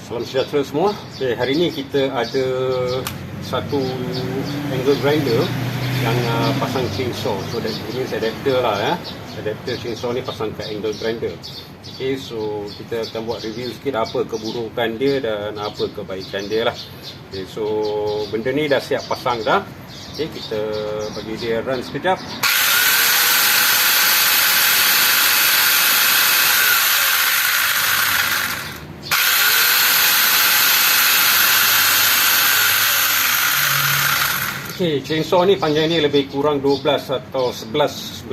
Salam sejahtera semua. Okay, hari ini kita ada satu angle grinder yang pasang chainsaw. So that means adapter lah ya. Adapter chainsaw ni pasang kat angle grinder. Okay, so kita akan buat review sikit apa keburukan dia dan apa kebaikan dia lah. Okay, so benda ni dah siap pasang dah. Okay, kita bagi dia run sekejap. Okay, chainsaw ni panjang ni lebih kurang 12 atau 11.5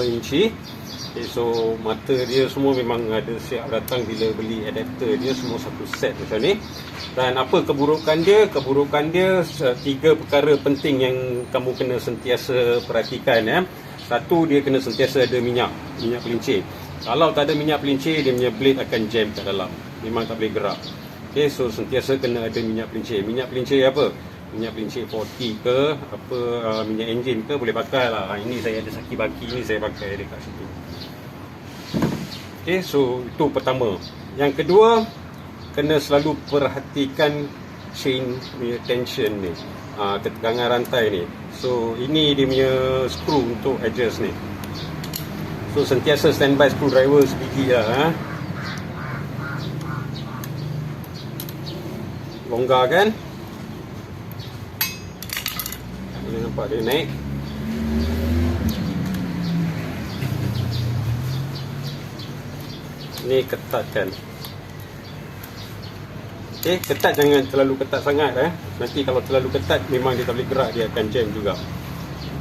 inci. Okay, so mata dia semua memang ada siap datang bila beli adapter dia, semua satu set macam ni. Dan apa keburukan dia? Keburukan dia 3 perkara penting yang kamu kena sentiasa perhatikan ya. Satu, dia kena sentiasa ada minyak pelincir. Kalau tak ada minyak pelincir, dia punya blade akan jam kat dalam. Memang tak boleh gerak. Okay, so sentiasa kena ada minyak pelincir. Minyak pelincir apa? Minyak pelincir 40 ke apa, minyak enjin ke boleh pakai lah. Ini saya ada saki baki ni, saya pakai dekat situ. Okay, so itu pertama. Yang kedua, kena selalu perhatikan chain punya tension ni, ketegangan rantai ni. So ini dia punya screw untuk adjust ni. So sentiasa standby screwdriver sebiji lah. Longgar kan? Boleh nampak dia naik. Ni ketatkan. Okay, ketat, jangan terlalu ketat sangat Nanti kalau terlalu ketat memang dia tak boleh gerak, dia akan jam juga.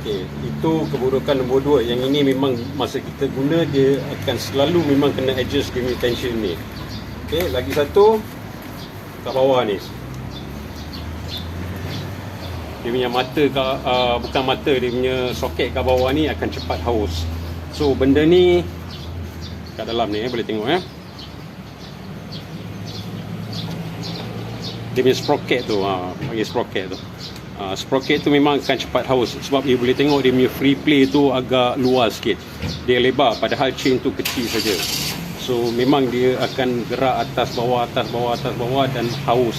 Okay, itu keburukan nombor 2. Yang ini memang masa kita guna dia akan selalu memang kena adjust dia punya tension ni. Okay, lagi satu kat bawah ni. Dia punya mata bukan mata, dia punya soket kat bawah ni akan cepat haus. So benda ni kat dalam ni boleh tengok dia punya sprocket tu, panggil sprocket tu. Sprocket tu memang akan cepat haus sebab dia boleh tengok dia punya free play tu agak luas sikit. Dia lebar padahal chain tu kecil saja. So memang dia akan gerak atas bawah dan haus.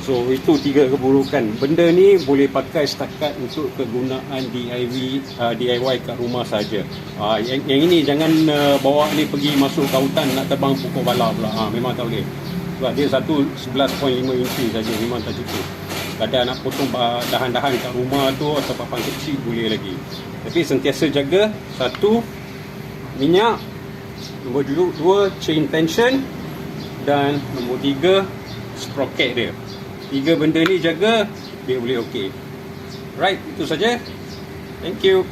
So itu 3 keburukan. Benda ni boleh pakai setakat untuk kegunaan DIY kat rumah saja. Yang ini jangan bawa ni pergi masuk ke hutan nak terbang pokok bala pula. Memang tak boleh. Sebab dia 11.5 inci saja, memang tak cukup. Kadang nak potong dahan-dahan kat rumah tu atau papan kecil boleh lagi. Tapi sentiasa jaga, 1, minyak, nombor 2, chain tension, dan nombor 3, sprocket dia. 3 benda ni jaga, dia boleh okey. Right, itu saja. Thank you.